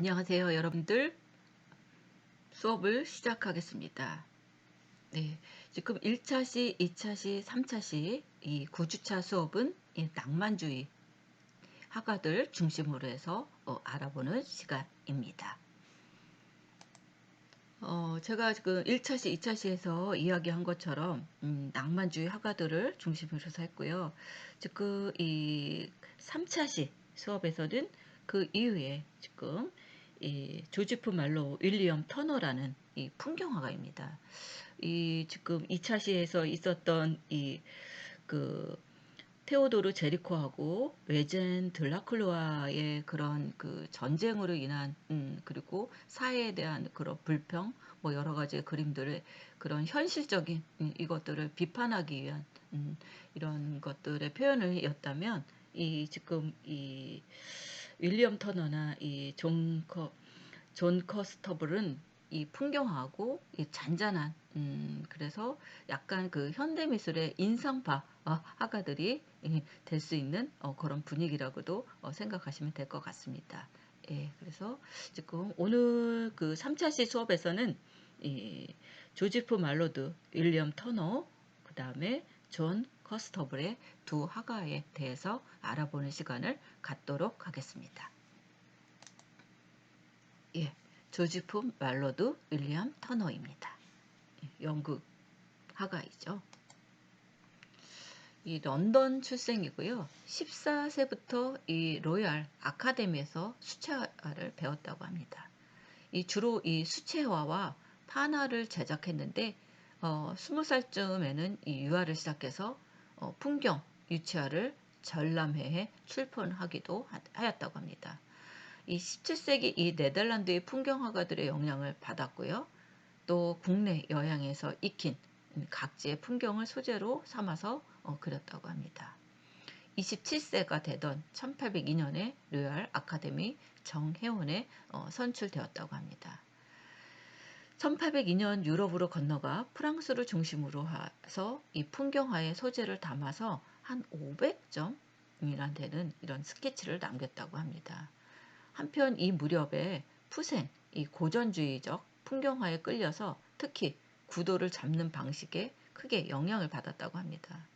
안녕하세요, 여러분들. 수업을 시작하겠습니다. 네, 지금 1차 시, 2차 시, 3차 시, 이 9주차 수업은 이 낭만주의 화가들 중심으로 해서 알아보는 시간입니다. 제가 지금 1차 시, 2차 시에서 이야기한 것처럼 낭만주의 화가들을 중심으로 해서 했고요. 지금 이 3차 시 수업에서는 그 이후에 지금 이 조지프 말로 윌리엄 터너라는 이 풍경화가입니다. 이 지금 2차 시에서 있었던 그 테오도르 제리코하고 외젠 드라큘라의 그런 그 전쟁으로 인한 그리고 사회에 대한 그런 불평 뭐 여러 가지 그림들의 그런 현실적인 이것들을 비판하기 위한 이런 것들의 표현이었다면 이 지금 이 윌리엄 터너나 존 커스터블은 이 풍경하고 이 잔잔한 그래서 약간 그 현대미술의 인상파 화가들이 될 수 있는 그런 분위기라고도 생각하시면 될 것 같습니다. 예, 그래서 지금 오늘 그 3차시 수업에서는 이 조지프 말로드, 윌리엄 터너, 그 다음에 존 커스터블의 두 화가에 대해서 알아보는 시간을 갖도록 하겠습니다. 예, 조지프 말로드 윌리엄 터너입니다. 영국 화가이죠. 이 런던 출생이고요. 14세부터 이 로얄 아카데미에서 수채화를 배웠다고 합니다. 주로 이 수채화와 판화를 제작했는데 20살쯤에는 이 유화를 시작해서 풍경 유채화를 전람회에 출품하기도 하였다고 합니다. 이 17세기 이 네덜란드의 풍경화가들의 영향을 받았고요. 또 국내 여행에서 익힌 각지의 풍경을 소재로 삼아서 그렸다고 합니다. 27세가 되던 1802년에 로얄 아카데미 정회원에 선출되었다고 합니다. 1802년 유럽으로 건너가 프랑스를 중심으로 해서 이 풍경화의 소재를 담아서 한 500점이나 되는 이런 스케치를 남겼다고 합니다. 한편 이 무렵에 푸센, 이 고전주의적 풍경화에 끌려서 특히 구도를 잡는 방식에 크게 영향을 받았다고 합니다.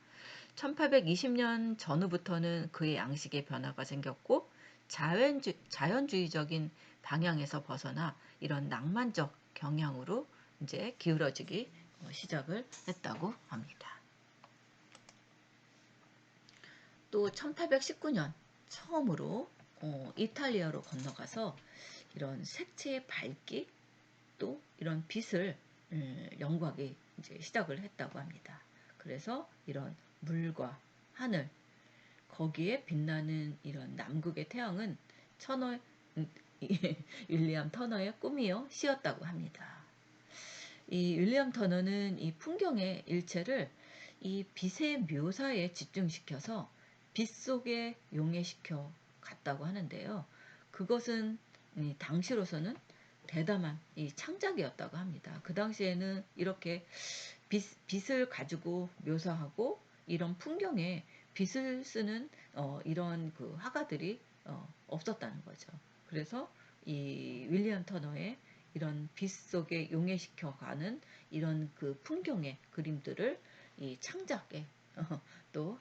1820년 전후부터는 그의 양식에 변화가 생겼고 자연주의적인 방향에서 벗어나 이런 낭만적 경향으로 이제 기울어지기 시작을 했다고 합니다. 또 1819년 처음으로 이탈리아로 건너가서 이런 색채의 밝기 또 이런 빛을 연구하기 이제 시작을 했다고 합니다. 그래서 이런 물과 하늘 거기에 빛나는 이런 남극의 태양은 터너 윌리엄 터너의 꿈이요 시였다고 합니다. 이 윌리엄 터너는 이 풍경의 일체를 이 빛의 묘사에 집중시켜서 빛 속에 용해시켜 갔다고 하는데요. 그것은 당시로서는 대담한 이 창작이었다고 합니다. 그 당시에는 이렇게 빛을 가지고 묘사하고 이런 풍경에 빛을 쓰는 이런 그 화가들이 없었다는 거죠. 그래서 이 윌리엄 터너의 이런 빛 속에 용해시켜가는 이런 그 풍경의 그림들을 이 창작에 또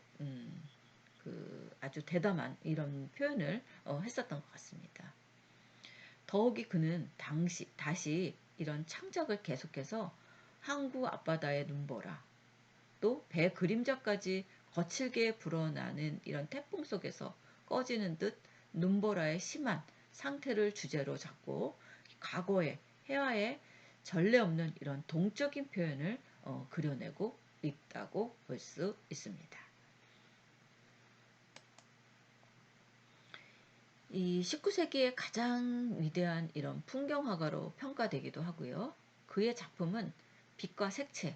그 아주 대담한 이런 표현을 했었던 것 같습니다. 더욱이 그는 다시 이런 창작을 계속해서 항구 앞바다의 눈보라 또 배 그림자까지 거칠게 불어나는 이런 태풍 속에서 꺼지는 듯 눈보라의 심한 상태를 주제로 잡고 과거의 해와의 전례 없는 이런 동적인 표현을 그려내고 있다고 볼 수 있습니다. 이 19세기의 가장 위대한 이런 풍경화가로 평가되기도 하고요. 그의 작품은 빛과 색채,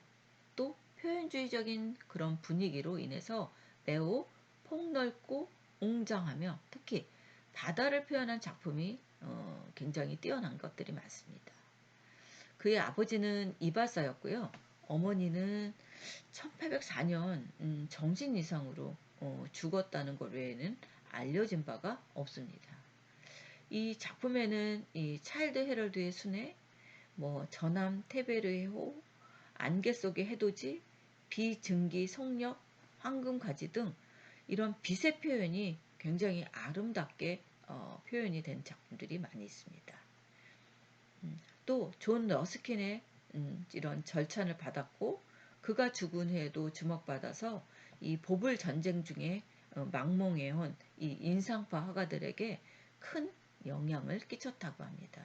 또 표현주의적인 그런 분위기로 인해서 매우 폭넓고 웅장하며 특히 바다를 표현한 작품이 굉장히 뛰어난 것들이 많습니다. 그의 아버지는 이발사였고요. 어머니는 1804년 정신 이상으로 죽었다는 것 외에는 알려진 바가 없습니다. 이 작품에는 이 차일드 헤럴드의 순회, 뭐 전함 테베르의 호, 안개 속의 해돋이, 비증기 속력, 황금가지 등 이런 빛의 표현이 굉장히 아름답게 표현이 된 작품들이 많이 있습니다. 또 존 러스킨의 이런 절찬을 받았고 그가 죽은 후에도 주목받아서 이 보불 전쟁 중에 막몽해온 이 인상파 화가들에게 큰 영향을 끼쳤다고 합니다.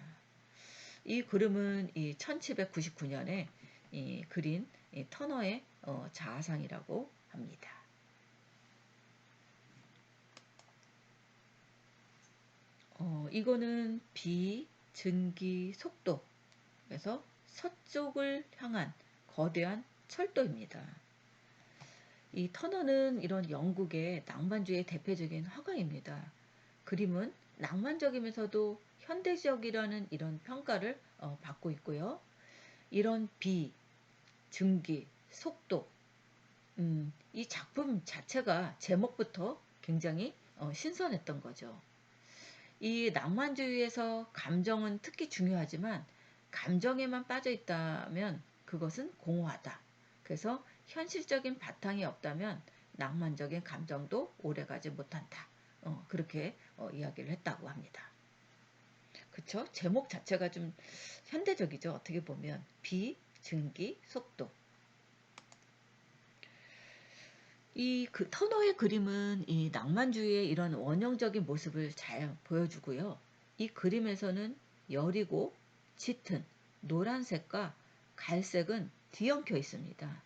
이 그림은 이 1799년에 그린 터너의 자아상이라고 합니다. 이거는 비, 증기, 속도, 그래서 서쪽을 향한 거대한 철도입니다. 이 터너는 이런 영국의 낭만주의 대표적인 화가입니다. 그림은 낭만적이면서도 현대적이라는 이런 평가를 받고 있고요. 이런 비, 증기, 속도, 이 작품 자체가 제목부터 굉장히 신선했던 거죠. 이 낭만주의에서 감정은 특히 중요하지만 감정에만 빠져 있다면 그것은 공허하다. 그래서 현실적인 바탕이 없다면 낭만적인 감정도 오래가지 못한다. 그렇게 이야기를 했다고 합니다. 그쵸? 제목 자체가 좀 현대적이죠. 어떻게 보면 비, 증기, 속도. 이 터너의 그림은 이 낭만주의의 이런 원형적인 모습을 잘 보여주고요. 이 그림에서는 여리고 짙은 노란색과 갈색은 뒤엉켜 있습니다.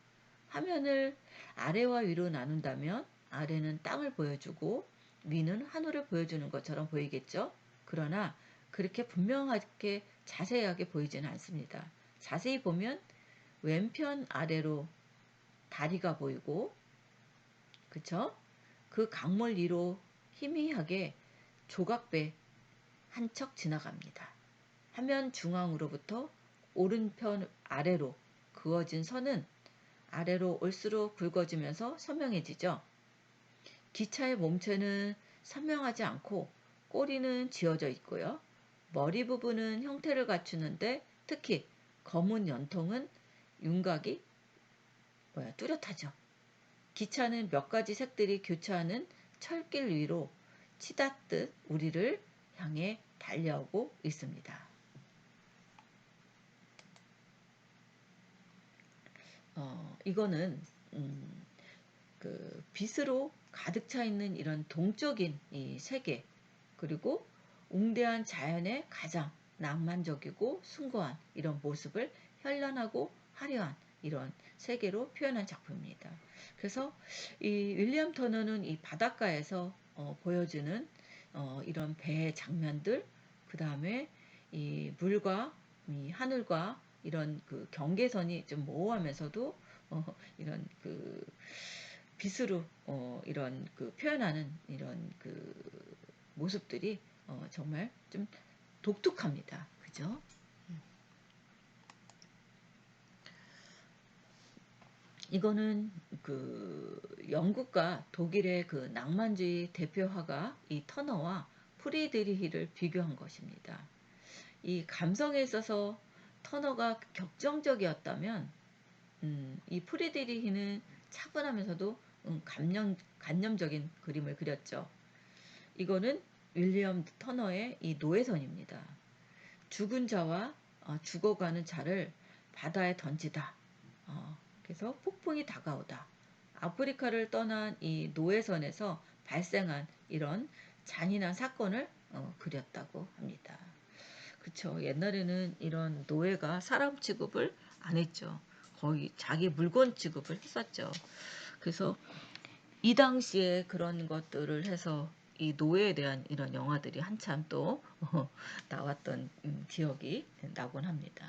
화면을 아래와 위로 나눈다면 아래는 땅을 보여주고 위는 하늘을 보여주는 것처럼 보이겠죠? 그러나 그렇게 분명하게 자세하게 보이지는 않습니다. 자세히 보면 왼편 아래로 다리가 보이고 그쵸? 그 강물 위로 희미하게 조각배 한 척 지나갑니다. 화면 중앙으로부터 오른편 아래로 그어진 선은 아래로 올수록 굵어지면서 선명해지죠. 기차의 몸체는 선명하지 않고 꼬리는 쥐어져 있고요. 머리 부분은 형태를 갖추는데 특히 검은 연통은 윤곽이 뚜렷하죠. 기차는 몇 가지 색들이 교차하는 철길 위로 치닫듯 우리를 향해 달려오고 있습니다. 이거는 그 빛으로 가득 차 있는 이런 동적인 이 세계 그리고 웅대한 자연의 가장 낭만적이고 숭고한 이런 모습을 현란하고 화려한 이런 세계로 표현한 작품입니다. 그래서 이 윌리엄 터너는 이 바닷가에서 보여주는 이런 배의 장면들, 그 다음에 이 물과 이 하늘과 이런 그 경계선이 좀 모호하면서도 이런 그 빛으로 이런 그 표현하는 이런 그 모습들이 정말 좀 독특합니다. 그죠? 이거는 그 영국과 독일의 그 낭만주의 대표화가 이 터너와 프리드리히를 비교한 것입니다. 이 감성에 있어서 터너가 격정적이었다면 이 프리드리히는 차분하면서도 간념적인 그림을 그렸죠. 이거는 윌리엄 터너의 이 노예선입니다. 죽은 자와 죽어가는 자를 바다에 던지다. 그래서 폭풍이 다가오다. 아프리카를 떠난 이 노예선에서 발생한 이런 잔인한 사건을 그렸다고 합니다. 그쵸. 옛날에는 이런 노예가 사람 취급을 안 했죠. 거의 자기 물건 취급을 했었죠. 그래서 이 당시에 그런 것들을 해서 이 노예에 대한 이런 영화들이 한참 또 나왔던 기억이 나곤 합니다.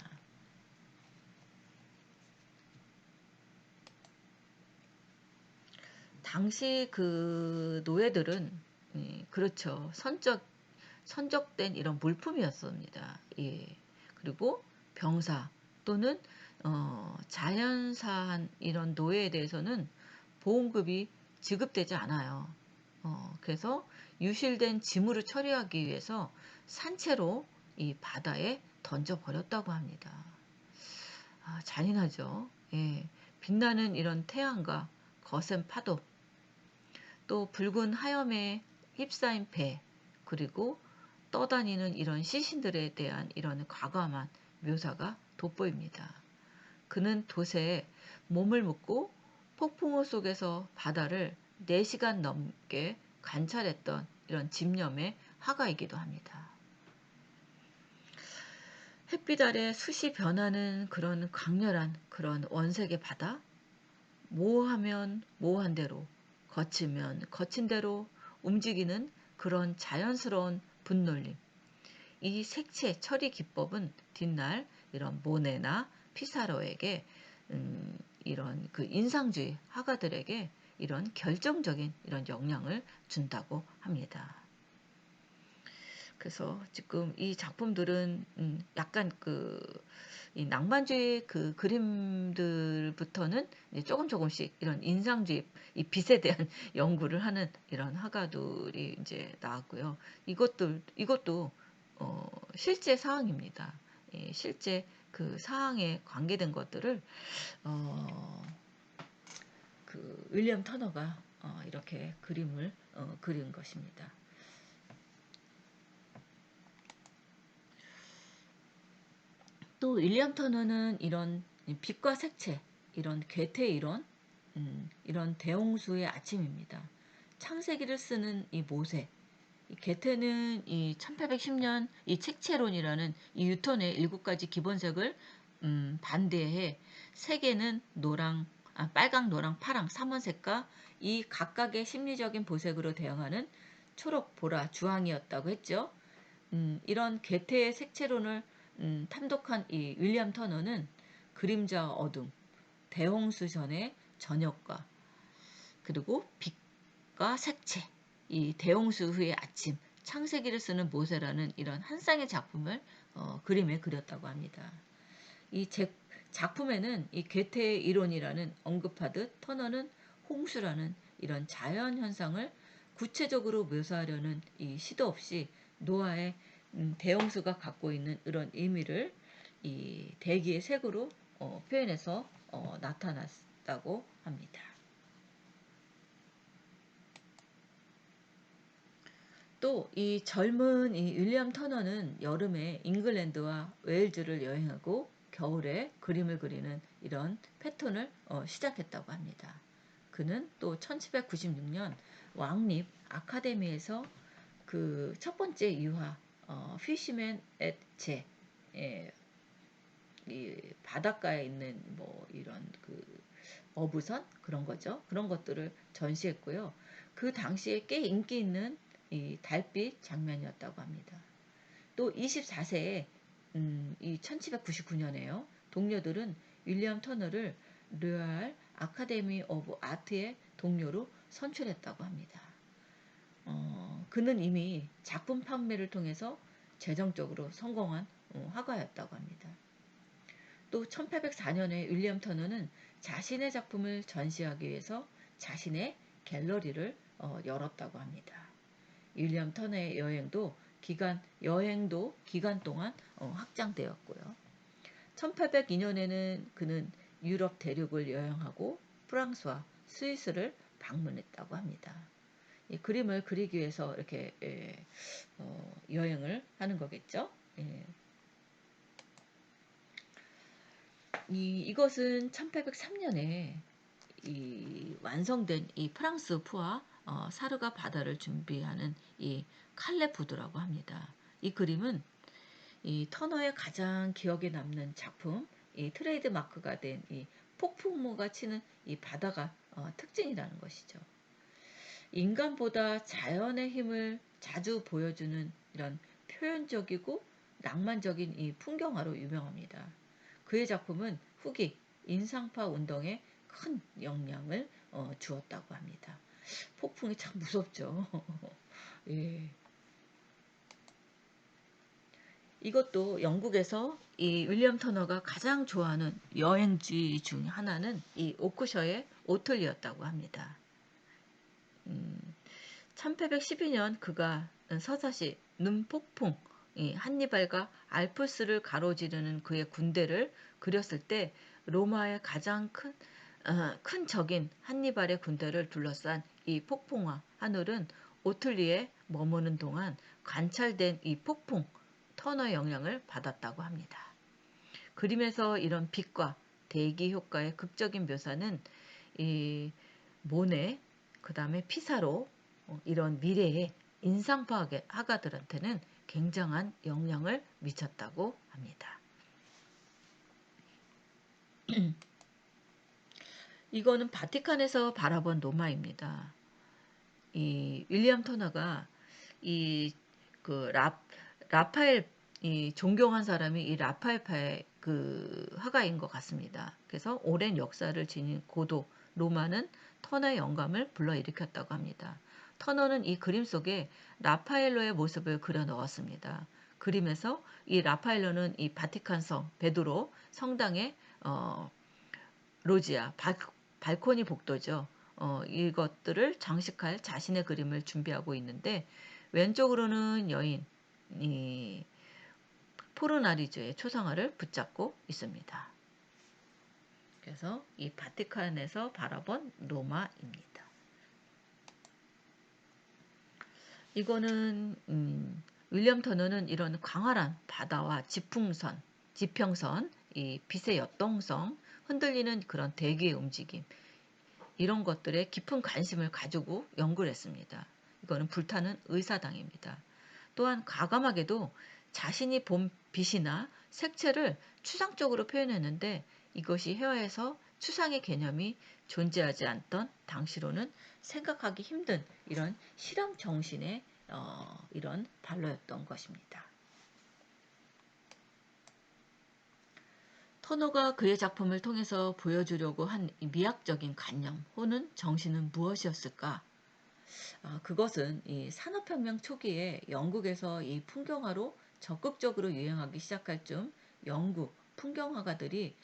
당시 그 노예들은 그렇죠. 선적된 이런 물품이었습니다. 예. 그리고 병사 또는 자연사한 이런 노예에 대해서는 보험급이 지급되지 않아요. 그래서 유실된 짐으로 처리하기 위해서 산채로 이 바다에 던져버렸다고 합니다. 잔인하죠. 예, 빛나는 이런 태양과 거센 파도, 또 붉은 하염에 휩싸인 배, 그리고 떠다니는 이런 시신들에 대한 이런 과감한 묘사가 돋보입니다. 그는 돛에 몸을 묶고 폭풍우 속에서 바다를 4시간 넘게 관찰했던 이런 집념의 화가이기도 합니다. 햇빛 아래 숱이 변하는 그런 강렬한 그런 원색의 바다, 모호하면 모호한 대로, 거치면 거친 대로 움직이는 그런 자연스러운 분놀림. 이 색채 처리 기법은 뒷날 이런 모네나 피사로에게 이런 그 인상주의 화가들에게 이런 결정적인 이런 영향을 준다고 합니다. 그래서 지금 이 작품들은 약간 이 낭만주의 그 그림들부터는 이제 조금씩 이런 인상주의, 이 빛에 대한 연구를 하는 이런 화가들이 이제 나왔고요. 이것도 실제 사항입니다. 예, 실제 그 사항에 관계된 것들을 그 윌리엄 터너가 이렇게 그림을 그린 것입니다. 또 윌리엄 터너는 이런 빛과 색채, 이런 괴테 이론, 이런 대홍수의 아침입니다. 창세기를 쓰는 이 모세, 이 괴테는 이 1810년 이 색채론이라는 이 뉴턴의 7가지 기본색을 반대해 색에는 빨강, 노랑, 파랑 3원색과 이 각각의 심리적인 보색으로 대응하는 초록, 보라, 주황이었다고 했죠. 이런 괴테의 색채론을 탐독한 이 윌리엄 터너는 그림자 어둠, 대홍수 전의 저녁과 그리고 빛과 색채, 이 대홍수 후의 아침, 창세기를 쓰는 모세라는 이런 한 쌍의 작품을 그림에 그렸다고 합니다. 이 작품에는 이 괴테의 이론이라는 언급하듯 터너는 홍수라는 이런 자연 현상을 구체적으로 묘사하려는 이 시도 없이 노아의 대홍수가 갖고 있는 이런 의미를 이 대기의 색으로 표현해서 나타났다고 합니다. 또 이 젊은 이 윌리엄 터너는 여름에 잉글랜드와 웨일즈를 여행하고 겨울에 그림을 그리는 이런 패턴을 시작했다고 합니다. 그는 또 1796년 왕립 아카데미에서 그 첫 번째 유화 피시맨 앳 제, 이 바닷가에 있는 뭐 이런 그 어부선 그런 거죠. 그런 것들을 전시했고요. 그 당시에 꽤 인기 있는 이 달빛 장면이었다고 합니다. 또 24세에 이 1799년에요. 동료들은 윌리엄 터너를 로얄 아카데미 오브 아트의 동료로 선출했다고 합니다. 그는 이미 작품 판매를 통해서 재정적으로 성공한 화가였다고 합니다. 또 1804년에 윌리엄 터너는 자신의 작품을 전시하기 위해서 자신의 갤러리를 열었다고 합니다. 윌리엄 터너의 여행도 기간 동안 확장되었고요. 1802년에는 그는 유럽 대륙을 여행하고 프랑스와 스위스를 방문했다고 합니다. 이 그림을 그리기 위해서 이렇게 여행을 하는 거겠죠. 예. 이것은 1803년에 이 완성된 이 프랑스 푸아 사르가 바다를 준비하는 이 칼레푸드라고 합니다. 이 그림은 이 터너의 가장 기억에 남는 작품, 이 트레이드 마크가 된 이 폭풍우가 치는 이 바다가 특징이라는 것이죠. 인간보다 자연의 힘을 자주 보여주는 이런 표현적이고 낭만적인 이 풍경화로 유명합니다. 그의 작품은 후기 인상파 운동에 큰 영향을 주었다고 합니다. 폭풍이 참 무섭죠. 예. 이것도 영국에서 이 윌리엄 터너가 가장 좋아하는 여행지 중 하나는 이 오크셔의 오틀리였다고 합니다. 1812년 그가 서사시 눈폭풍 이 한니발과 알프스를 가로지르는 그의 군대를 그렸을 때 로마의 가장 큰 적인 한니발의 군대를 둘러싼 이 폭풍화 하늘은 오틀리에 머무는 동안 관찰된 이 폭풍 터너의 영향을 받았다고 합니다. 그림에서 이런 빛과 대기 효과의 극적인 묘사는 이 모네, 그 다음에 피사로 이런 미래의 인상파 화가들한테는 굉장한 영향을 미쳤다고 합니다. 이거는 바티칸에서 바라본 로마입니다. 이 윌리엄 터너가 이 그 라파엘 이 존경한 사람이 이 라파엘파의 그 화가인 것 같습니다. 그래서 오랜 역사를 지닌 고도 로마는 터너의 영감을 불러일으켰다고 합니다. 터너는 이 그림 속에 라파엘로의 모습을 그려 넣었습니다. 그림에서 이 라파엘로는 이 바티칸 성 베드로 성당의 로지아 발코니 복도죠. 이것들을 장식할 자신의 그림을 준비하고 있는데 왼쪽으로는 여인 이 포르나리즈의 초상화를 붙잡고 있습니다. 그래서 이 바티칸에서 바라본 로마입니다. 이거는 윌리엄 터너는 이런 광활한 바다와 지평선, 이 빛의 역동성, 흔들리는 그런 대기의 움직임 이런 것들에 깊은 관심을 가지고 연구를 했습니다. 이거는 불타는 의사당입니다. 또한 과감하게도 자신이 본 빛이나 색채를 추상적으로 표현했는데 이것이 회화에서 추상의 개념이 존재하지 않던 당시로는 생각하기 힘든 이런 실험 정신의 이런 발로였던 것입니다. 터너가 그의 작품을 통해서 보여주려고 한 미학적인 관념 혹은 정신은 무엇이었을까? 그것은 이 산업혁명 초기에 영국에서 이 풍경화로 적극적으로 유행하기 시작할 즈음 영국 풍경화가들이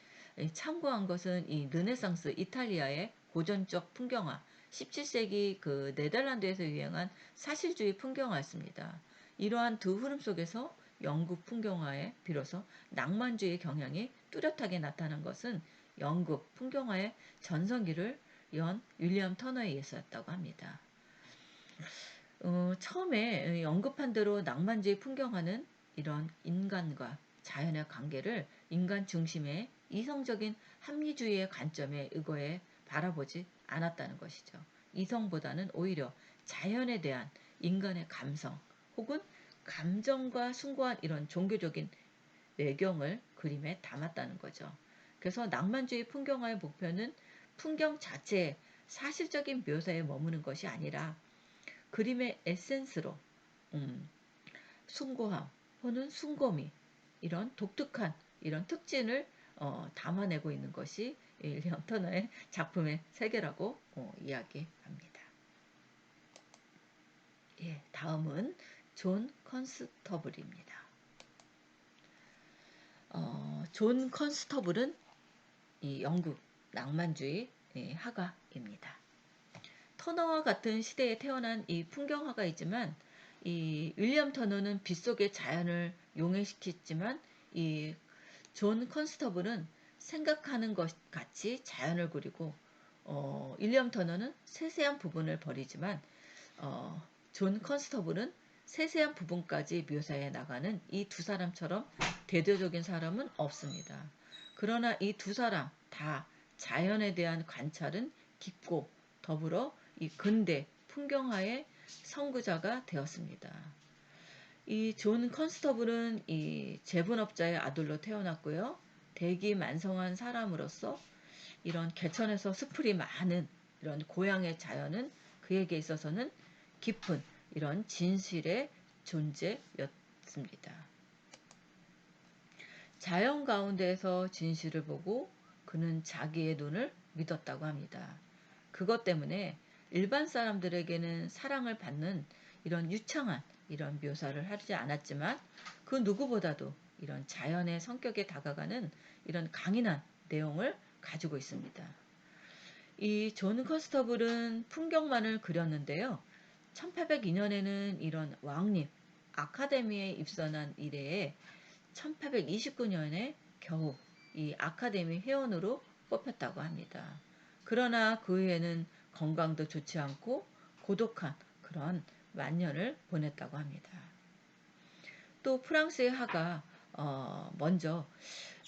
참고한 것은 이 르네상스 이탈리아의 고전적 풍경화, 17세기 그 네덜란드에서 유행한 사실주의 풍경화였습니다. 이러한 두 흐름 속에서 영국 풍경화에 비로소 낭만주의 경향이 뚜렷하게 나타난 것은 영국 풍경화의 전성기를 연 윌리엄 터너에 의해서였다고 합니다. 처음에 언급한 대로 낭만주의 풍경화는 이런 인간과 자연의 관계를 인간 중심의 이성적인 합리주의의 관점에 의거해 바라보지 않았다는 것이죠. 이성보다는 오히려 자연에 대한 인간의 감성 혹은 감정과 숭고한 이런 종교적인 외경을 그림에 담았다는 거죠. 그래서 낭만주의 풍경화의 목표는 풍경 자체의 사실적인 묘사에 머무는 것이 아니라 그림의 에센스로 숭고함 혹은 숭고미 이런 독특한 이런 특징을 담아내고 있는 것이 윌리엄 터너의 작품의 세계라고 이야기합니다. 예, 다음은 존 컨스터블입니다. 존 컨스터블은 이 영국 낭만주의 화가입니다. 터너와 같은 시대에 태어난 이 풍경화가이지만 이 윌리엄 터너는 빛 속의 자연을 용해시켰지만 이 존 컨스터블은 생각하는 것 같이 자연을 그리고 윌리엄 터너는 세세한 부분을 버리지만 존 컨스터블은 세세한 부분까지 묘사해 나가는 이 두 사람처럼 대대적인 사람은 없습니다. 그러나 이 두 사람 다 자연에 대한 관찰은 깊고 더불어 이 근대 풍경화의 선구자가 되었습니다. 이 존 컨스터블은 이 제분업자의 아들로 태어났고요. 대기만성한 사람으로서 이런 개천에서 수풀이 많은 이런 고향의 자연은 그에게 있어서는 깊은 이런 진실의 존재였습니다. 자연 가운데에서 진실을 보고 그는 자기의 눈을 믿었다고 합니다. 그것 때문에 일반 사람들에게는 사랑을 받는 이런 유창한 이런 묘사를 하지 않았지만 그 누구보다도 이런 자연의 성격에 다가가는 이런 강인한 내용을 가지고 있습니다. 이 존 컨스터블은 풍경만을 그렸는데요. 1802년에는 이런 왕립 아카데미에 입선한 이래에 1829년에 겨우 이 아카데미 회원으로 뽑혔다고 합니다. 그러나 그 후에는 건강도 좋지 않고 고독한 그런晚년을 보냈다고 합니다. 또 프랑스의 화가 먼저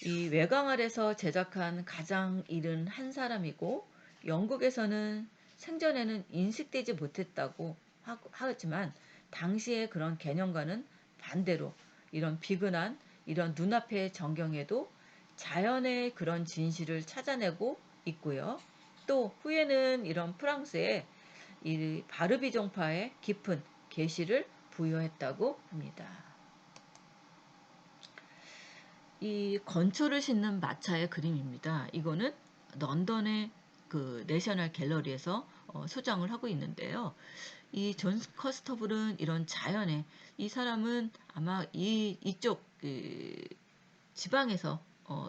이 외광알에서 제작한 가장 이른 한 사람이고 영국에서는 생전에는 인식되지 못했다고 하지만 당시의 그런 개념과는 반대로 이런 비근한 이런 눈앞의 전경에도 자연의 그런 진실을 찾아내고 있고요. 또 후에는 이런 프랑스의 이 바르비종파의 깊은 계시를 부여했다고 합니다. 이 건초를 싣는 마차의 그림입니다. 이거는 런던의 그 내셔널 갤러리에서 소장을 하고 있는데요. 이 존 커스터블은 이런 자연의 이 사람은 아마 이쪽 지방에서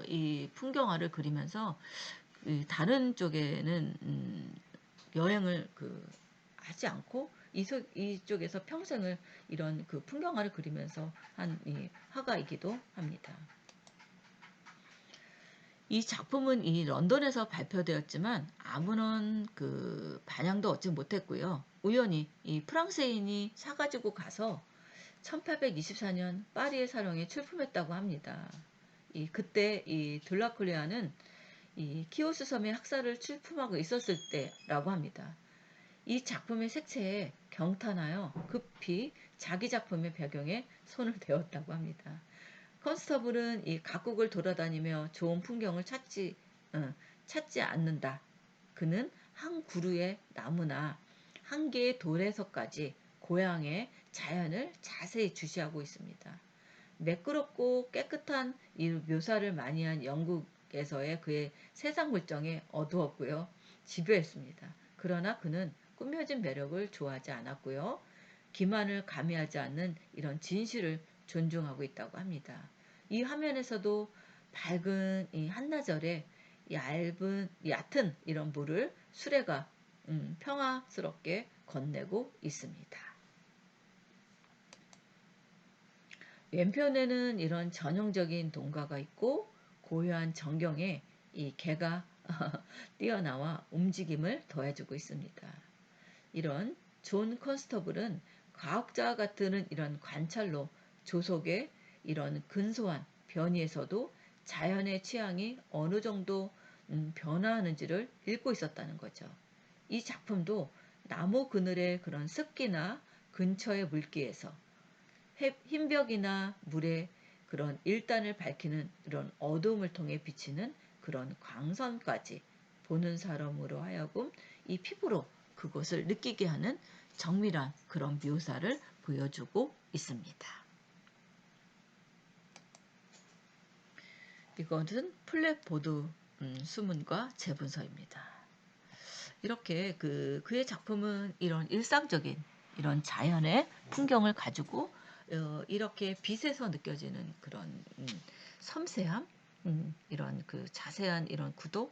이 풍경화를 그리면서 다른 쪽에는 여행을 하지 않고 이쪽에서 평생을 이런 그 풍경화를 그리면서 한 이 화가이기도 합니다. 이 작품은 이 런던에서 발표되었지만 아무런 그 반향도 얻지 못했고요. 우연히 이 프랑스인이 사가지고 가서 1824년 파리의 사령에 출품했다고 합니다. 그때 이 들라클레아는 이 키오스 섬의 학살을 출품하고 있었을 때라고 합니다. 이 작품의 색채에 경탄하여 급히 자기 작품의 배경에 손을 대었다고 합니다. 컨스터블은 이 각국을 돌아다니며 좋은 풍경을 찾지 않는다. 그는 한 그루의 나무나 한 개의 돌에서까지 고향의 자연을 자세히 주시하고 있습니다. 매끄럽고 깨끗한 이 묘사를 많이 한 영국에서의 그의 세상 물정에 어두웠고요. 집요했습니다. 그러나 그는 꾸며진 매력을 좋아하지 않았고요. 기만을 가미하지 않는 이런 진실을 존중하고 있다고 합니다. 이 화면에서도 밝은 이 한나절에 얕은 이런 물을 수레가 평화스럽게 건네고 있습니다. 왼편에는 이런 전형적인 동가가 있고 고요한 전경에 이 개가 뛰어나와 움직임을 더해주고 있습니다. 이런 존 컨스터블은 과학자와 같은 이런 관찰로 조속의 이런 근소한 변이에서도 자연의 취향이 어느 정도 변화하는지를 읽고 있었다는 거죠. 이 작품도 나무 그늘의 그런 습기나 근처의 물기에서 흰벽이나 물의 그런 일단을 밝히는 이런 어둠을 통해 비치는 그런 광선까지 보는 사람으로 하여금 이 피부로 그것을 느끼게 하는 정밀한 그런 묘사를 보여주고 있습니다. 이것은 플랫보드 수문과 제분서입니다. 이렇게 그의 작품은 이런 일상적인 이런 자연의 풍경을 가지고 이렇게 빛에서 느껴지는 그런 섬세함, 이런 그 자세한 이런 구도,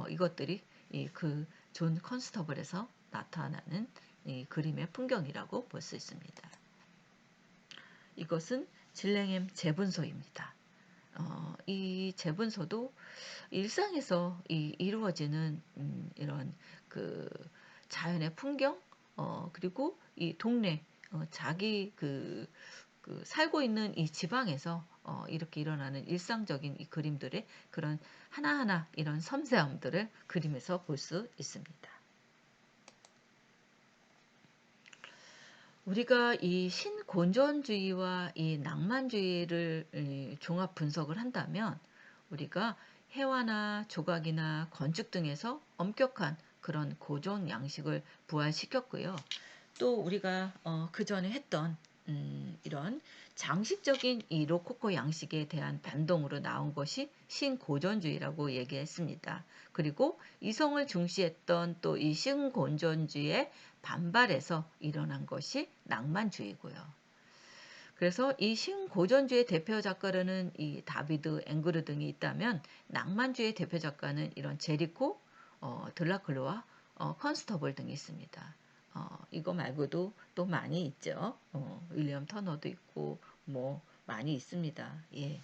이것들이 그 존 컨스터블에서 나타나는 이 그림의 풍경이라고 볼 수 있습니다. 이것은 질랭햄 제분소입니다. 이 제분소도 일상에서 이루어지는 이런 그 자연의 풍경, 그리고 이 동네, 자기 살고 있는 이 지방에서 이렇게 일어나는 일상적인 이 그림들의 그런 하나하나 이런 섬세함들을 그림에서 볼 수 있습니다. 우리가 이 신곤전주의와 이 낭만주의를 종합 분석을 한다면 우리가 회화나 조각이나 건축 등에서 엄격한 그런 고전 양식을 부활시켰고요. 또 우리가 그 전에 했던 이런 장식적인 이 로코코 양식에 대한 반동으로 나온 것이 신고전주의라고 얘기했습니다. 그리고 이성을 중시했던 또 이 신고전주의의 반발에서 일어난 것이 낭만주의고요. 그래서 이 신고전주의 대표 작가로는 이 다비드 앵그르 등이 있다면 낭만주의 대표 작가는 이런 제리코, 들라클로와 컨스터블 등이 있습니다. 이거 말고도 또 많이 있죠. 윌리엄 터너도 있고 뭐 많이 있습니다. 예.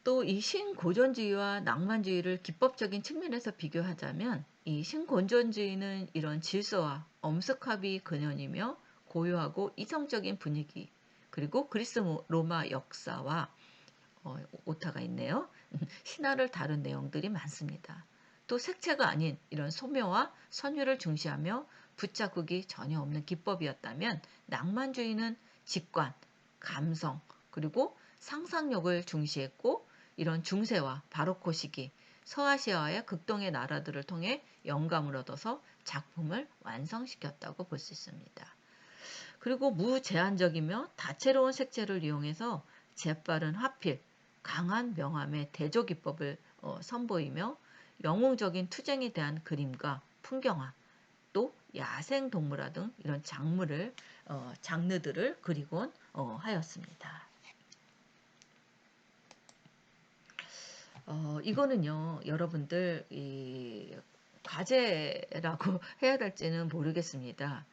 또 이 신고전주의와 낭만주의를 기법적인 측면에서 비교하자면 이 신고전주의는 이런 질서와 엄숙합이 근원이며 고요하고 이성적인 분위기, 그리고 그리스 로마 역사와 오타가 있네요. 신화를 다룬 내용들이 많습니다. 또 색채가 아닌 이런 소묘와 선율을 중시하며 붙자국이 전혀 없는 기법이었다면, 낭만주의는 직관, 감성, 그리고 상상력을 중시했고, 이런 중세와 바로코 시기, 서아시아의 극동의 나라들을 통해 영감을 얻어서 작품을 완성시켰다고 볼 수 있습니다. 그리고 무제한적이며 다채로운 색채를 이용해서 재빠른 화필, 강한 명암의 대조 기법을 선보이며 영웅적인 투쟁에 대한 그림과 풍경화, 또 야생 동물화 등 이런 장르들을 그리곤 하였습니다. 이거는요, 여러분들 이 과제라고 해야 될지는 모르겠습니다.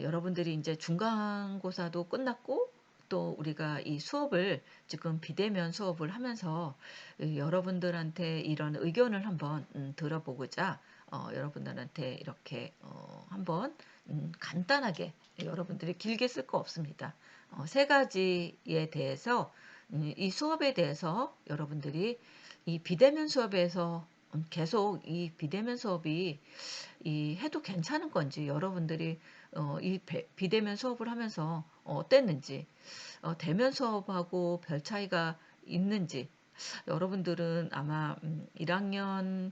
여러분들이 이제 중간고사도 끝났고, 또 우리가 이 수업을 지금 비대면 수업을 하면서 여러분들한테 이런 의견을 한번 들어보고자 여러분들한테 이렇게 한번 간단하게, 여러분들이 길게 쓸 거 없습니다. 세 가지에 대해서 이 수업에 대해서 여러분들이 이 비대면 수업에서 계속 이 비대면 수업이 해도 괜찮은 건지, 여러분들이 이 비대면 수업을 하면서 어땠는지, 대면 수업하고 별 차이가 있는지, 여러분들은 아마 1학년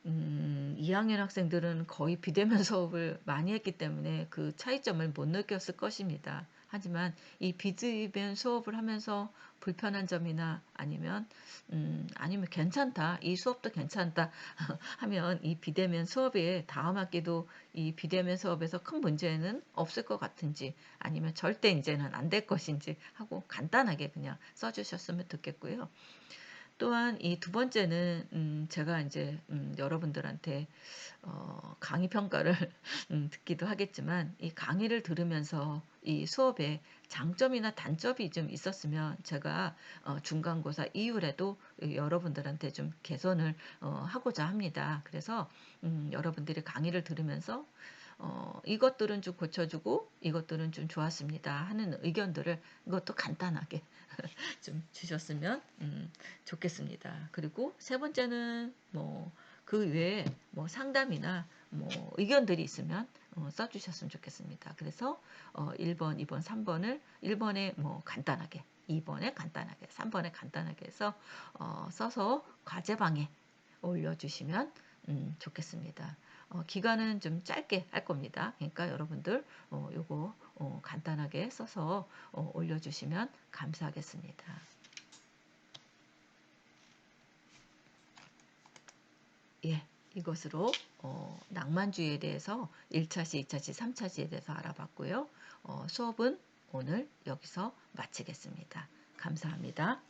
2학년 학생들은 거의 비대면 수업을 많이 했기 때문에 그 차이점을 못 느꼈을 것입니다. 하지만 이 비대면 수업을 하면서 불편한 점이나 아니면 괜찮다, 이 수업도 괜찮다 하면 이 비대면 수업에 다음 학기도 이 비대면 수업에서 큰 문제는 없을 것 같은지, 아니면 절대 이제는 안 될 것인지 하고 간단하게 그냥 써주셨으면 좋겠고요. 또한 이 두 번째는 제가 이제 여러분들한테 강의 평가를 듣기도 하겠지만, 이 강의를 들으면서 이 수업에 장점이나 단점이 좀 있었으면 제가 중간고사 이후에도 여러분들한테 좀 개선을 하고자 합니다. 그래서 여러분들이 강의를 들으면서 이것들은 좀 고쳐주고 이것들은 좀 좋았습니다 하는 의견들을 이것도 간단하게 좀 주셨으면 좋겠습니다. 그리고 세 번째는 뭐 그 외에 뭐 상담이나 뭐 의견들이 있으면 써주셨으면 좋겠습니다. 그래서 1번, 2번, 3번을 1번에 뭐 간단하게, 2번에 간단하게, 3번에 간단하게 해서 써서 과제방에 올려주시면 좋겠습니다. 기간은 좀 짧게 할 겁니다. 그러니까 여러분들 요거 간단하게 써서 올려주시면 감사하겠습니다. 예, 이것으로 낭만주의에 대해서 1차시, 2차시, 3차시에 대해서 알아봤고요. 수업은 오늘 여기서 마치겠습니다. 감사합니다.